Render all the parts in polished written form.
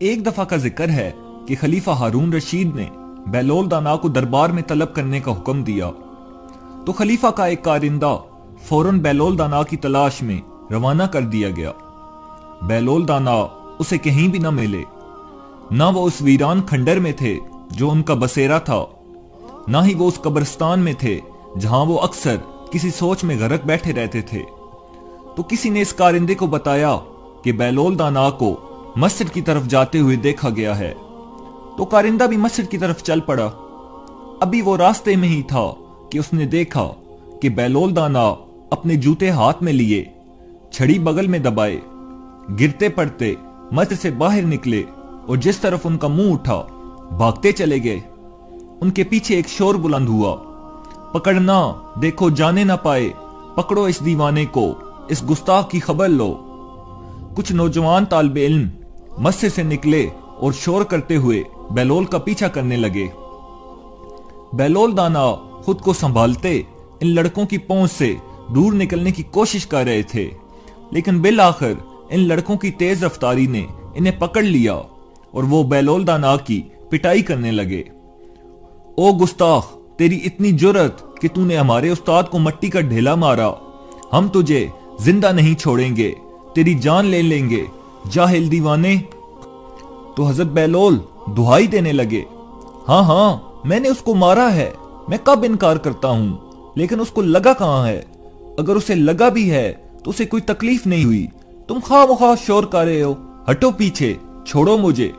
ایک دفعہ کا ذکر ہے کہ خلیفہ ہارون رشید نے بہلول دانا کو دربار میں طلب کرنے کا حکم دیا تو خلیفہ کا ایک کارندہ فوراً بہلول دانا کی تلاش میں روانہ کر دیا گیا۔ بہلول دانا اسے کہیں بھی نہ ملے، نہ وہ اس ویران کھنڈر میں تھے جو ان کا بسیرا تھا، نہ ہی وہ اس قبرستان میں تھے جہاں وہ اکثر کسی سوچ میں غرق بیٹھے رہتے تھے۔ تو کسی نے اس کارندے کو بتایا کہ بہلول دانا کو مسجد کی طرف جاتے ہوئے دیکھا گیا ہے۔ تو کارندہ بھی مسجد کی طرف چل پڑا۔ ابھی وہ راستے میں ہی تھا کہ اس نے دیکھا کہ بہلول دانا اپنے جوتے ہاتھ میں لیے، چھڑی بغل میں دبائے، گرتے پڑتے مسجد سے باہر نکلے اور جس طرف ان کا منہ اٹھا بھاگتے چلے گئے۔ ان کے پیچھے ایک شور بلند ہوا، پکڑنا، دیکھو جانے نہ پائے، پکڑو اس دیوانے کو، اس گستاخ کی خبر لو۔ کچھ نوجوان طالب علم مسجد سے نکلے اور شور کرتے ہوئے بہلول کا پیچھا کرنے لگے۔ بہلول دانا خود کو سنبھالتے ان لڑکوں کی پہنچ سے دور نکلنے کی کوشش کر رہے تھے، لیکن بالآخر ان لڑکوں کی تیز رفتاری نے انہیں پکڑ لیا اور وہ بہلول دانا کی پٹائی کرنے لگے۔ او گستاخ، تیری اتنی جرت کہ تو نے ہمارے استاد کو مٹی کا ڈھیلا مارا، ہم تجھے زندہ نہیں چھوڑیں گے، تیری جان لے لیں گے، جاہل دیوانے۔ تو حضرت بہلول دہائی دینے لگے، ہاں ہاں میں نے اس کو مارا ہے، میں کب انکار کرتا ہوں، لیکن اس کو لگا کہاں ہے؟ اگر اسے لگا بھی ہے تو اسے کوئی تکلیف نہیں ہوئی، تم خواہ مخواہ شور کر رہے ہو، ہٹو پیچھے، چھوڑو مجھے۔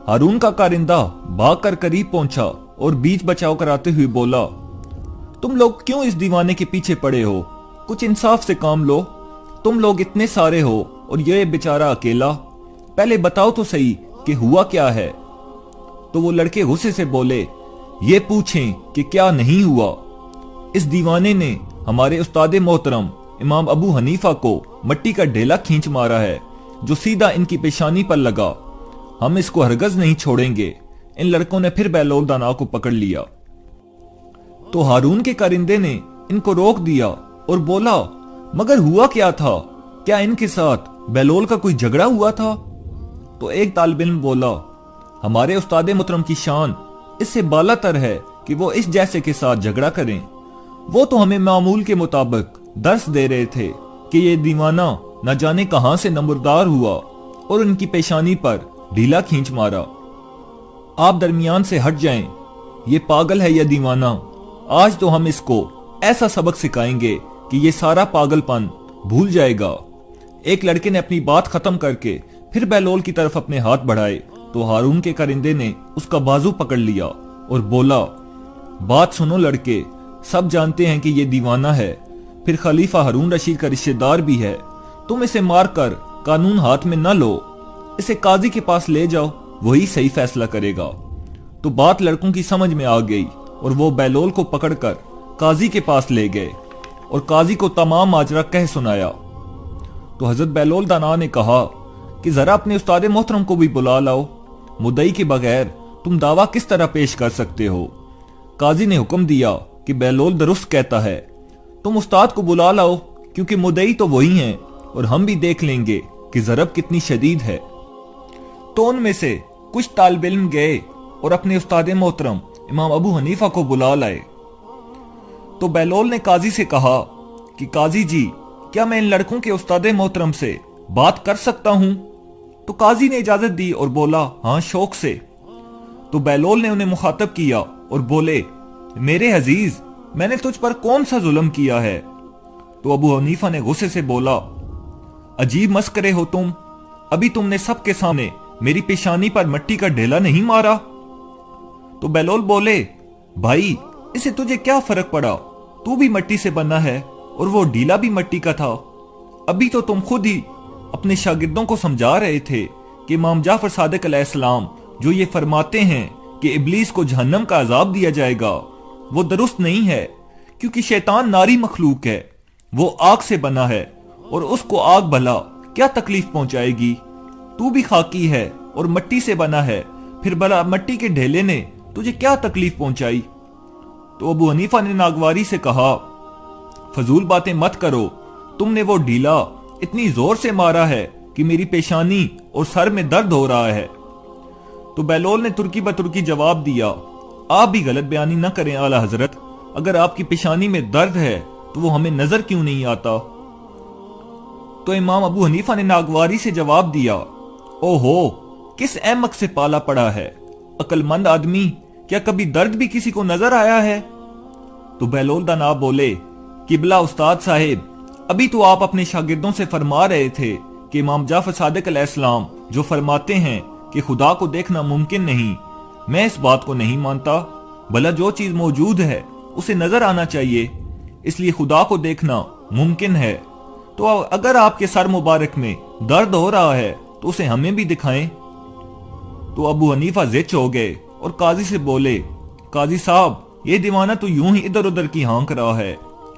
ہارون کا کارندہ بھاگ کر قریب پہنچا اور بیچ بچاؤ کراتے ہوئے بولا، تم لوگ کیوں اس دیوانے کے پیچھے پڑے ہو؟ کچھ انصاف سے کام لو، تم لوگ اتنے سارے ہو اور یہ بیچارہ اکیلا، پہلے بتاؤ تو صحیح کہ ہوا کیا ہے۔ تو وہ لڑکے غصے سے بولے، یہ پوچھیں کہ کیا نہیں ہوا؟ اس دیوانے نے ہمارے استاد محترم امام ابو حنیفہ کو مٹی کا ڈھیلا کھینچ مارا ہے جو سیدھا ان کی پیشانی پر لگا، ہم اس کو ہرگز نہیں چھوڑیں گے۔ ان لڑکوں نے پھر بہلول دانا کو پکڑ لیا۔ تو ہارون کے کارندے نے ان کو روک دیا اور بولا، مگر ہوا کیا تھا؟ کیا ان کے ساتھ بہلول کا کوئی جھگڑا ہوا تھا؟ تو ایک طالب علم بولا، ہمارے استاد محترم کی شان اس سے بالا تر ہے کہ وہ اس جیسے کے ساتھ جھگڑا کریں، وہ تو ہمیں معمول کے مطابق درس دے رہے تھے کہ یہ دیوانہ نہ جانے کہاں سے نمبردار ہوا اور ان کی پیشانی پر ڈھیلا کھینچ مارا۔ آپ درمیان سے ہٹ جائیں، یہ پاگل ہے یا دیوانہ، آج تو ہم اس کو ایسا سبق سکھائیں گے کہ یہ سارا پاگل پن بھول جائے گا۔ ایک لڑکے نے اپنی بات ختم کر کے پھر بہلول کی طرف اپنے ہاتھ بڑھائے تو ہارون کے کارندے نے اس کا بازو پکڑ لیا اور بولا، بات سنو لڑکے، سب جانتے ہیں کہ یہ دیوانہ ہے، پھر خلیفہ ہارون رشید کا رشتہ دار بھی ہے، تم اسے مار کر قانون ہاتھ میں نہ لو، اسے قاضی کے پاس لے جاؤ، وہی صحیح فیصلہ کرے گا۔ تو بات لڑکوں کی سمجھ میں آ گئی اور وہ بہلول کو پکڑ کر قاضی کے پاس لے گئے اور قاضی کو تمام ماجرا کہہ سنایا۔ تو حضرت بہلول دانا نے کہا کہ ذرا اپنے استاد محترم کو بھی بلا لاؤ، مدعی کے بغیر تم دعویٰ کس طرح پیش کر سکتے ہو؟ قاضی نے حکم دیا کہ بہلول درست کہتا ہے، تم استاد کو بلا لاؤ کیونکہ مدعی تو وہی ہیں اور ہم بھی دیکھ لیں گے کہ ضرب کتنی شدید ہے۔ تو ان میں سے کچھ طالب علم گئے اور اپنے استاد محترم امام ابو حنیفہ کو بلا لائے۔ تو بہلول نے قاضی سے کہا کہ قاضی جی، کیا میں ان لڑکوں کے استاد محترم سے بات کر سکتا ہوں؟ تو قاضی نے اجازت دی اور بولا، ہاں شوق سے۔ تو بہلول نے انہیں مخاطب کیا اور بولے، میرے عزیز، میں نے تجھ پر کون سا ظلم کیا ہے؟ تو ابو حنیفہ نے غصے سے بولا، عجیب مسکرے ہو تم، ابھی تم نے سب کے سامنے میری پیشانی پر مٹی کا ڈھیلا نہیں مارا؟ تو بہلول بولے، بھائی اسے تجھے کیا فرق پڑا، تو بھی مٹی سے بنا ہے اور وہ ڈھیلا بھی مٹی کا تھا۔ ابھی تو تم خود ہی اپنے شاگردوں کو سمجھا رہے تھے کہ امام جعفر صادق علیہ السلام جو یہ فرماتے ہیں کہ ابلیس کو جہنم کا عذاب دیا جائے گا، وہ درست نہیں ہے، کیونکہ شیطان ناری مخلوق ہے، وہ آگ سے بنا ہے اور اس کو آگ بھلا کیا تکلیف پہنچائے گی؟ تو بھی خاکی ہے اور مٹی سے بنا ہے، پھر بھلا مٹی کے ڈھیلے نے تجھے کیا تکلیف پہنچائی؟ تو ابو حنیفہ نے ناگواری سے کہا، فضول باتیں مت کرو، تم نے وہ ڈھیلا اتنی زور سے مارا ہے کہ میری پیشانی اور سر میں درد ہو رہا ہے۔ تو بہلول نے ترکی بترکی جواب دیا، آپ بھی غلط بیانی نہ کریں اعلی حضرت، اگر آپ کی پیشانی میں درد ہے تو وہ ہمیں نظر کیوں نہیں آتا؟ تو امام ابو حنیفہ نے ناگواری سے جواب دیا، او ہو، کس احمق سے پالا پڑا ہے، عقل مند آدمی، کیا کبھی درد بھی کسی کو نظر آیا ہے؟ تو بہلول دانا بولے، قبلہ استاد صاحب، ابھی تو آپ اپنے شاگردوں سے فرما رہے تھے کہ امام جعفر صادق علیہ السلام جو فرماتے ہیں کہ خدا کو دیکھنا ممکن نہیں، میں اس بات کو نہیں مانتا، بھلا جو چیز موجود ہے اسے نظر آنا چاہیے، اس لیے خدا کو دیکھنا ممکن ہے۔ تو اگر آپ کے سر مبارک میں درد ہو رہا ہے تو اسے ہمیں بھی دکھائیں۔ تو ابو حنیفہ زچ ہو گئے اور قاضی سے بولے، قاضی صاحب، یہ دیوانہ تو یوں ہی ادھر ادھر کی ہانک رہا ہے،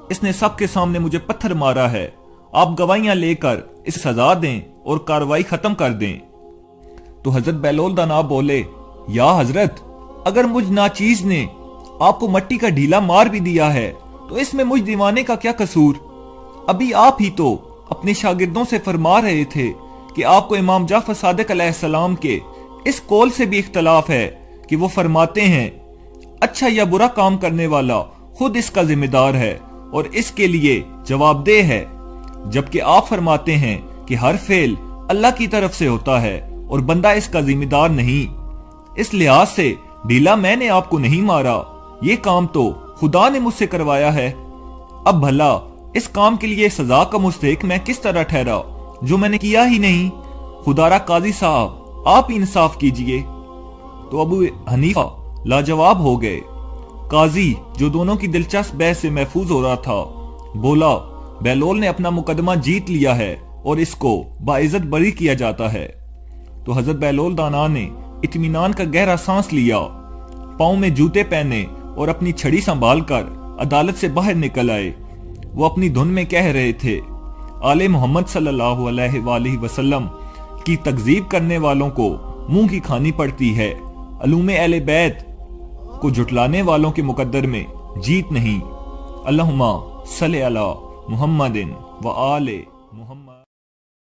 اس نے سب کے سامنے مجھے پتھر مارا ہے، آپ گواہیاں لے کر اس سزا دیں اور کاروائی ختم کر دیں۔ تو حضرت بہلول دانا بولے، یا حضرت، اگر مجھ ناچیز نے آپ کو مٹی کا ڈھیلا مار بھی دیا ہے تو اس میں مجھ دیوانے کا کیا قصور؟ ابھی آپ ہی تو اپنے شاگردوں سے فرما رہے تھے کہ آپ کو امام جعفر صادق علیہ السلام کے اس قول سے بھی اختلاف ہے کہ وہ فرماتے ہیں اچھا یا برا کام کرنے والا خود اس کا ذمہ دار ہے اور اس کے لیے جواب دہ ہے، جبکہ آپ فرماتے ہیں کہ ہر فعل اللہ کی طرف سے ہوتا ہے اور بندہ اس کا ذمہ دار نہیں۔ اس لحاظ سے ڈھیلا میں نے آپ کو نہیں مارا، یہ کام تو خدا نے مجھ سے کروایا ہے۔ اب بھلا اس کام کے لیے سزا کا مستحق میں کس طرح ٹھہرا جو میں نے کیا ہی نہیں؟ خدارا قاضی صاحب، آپ ہی انصاف کیجئے۔ تو ابو حنیفہ لاجواب ہو گئے۔ قاضی، جو دونوں کی دلچسپ بحث سے محفوظ ہو رہا تھا، بولا، بہلول نے اپنا مقدمہ جیت لیا ہے اور اس کو باعزت بری کیا جاتا ہے۔ تو حضرت بہلول دانا نے اطمینان کا گہرا سانس لیا، پاؤں میں جوتے پہنے اور اپنی چھڑی سنبھال کر عدالت سے باہر نکل آئے۔ وہ اپنی دھن میں کہہ رہے تھے، آل محمد صلی اللہ علیہ وآلہ وسلم کی تکذیب کرنے والوں کو منہ کی کھانی پڑتی ہے، علوم اہل بیت کو جھٹلانے والوں کے مقدر میں جیت نہیں۔ اللہم صلی علی محمد و آل محمد۔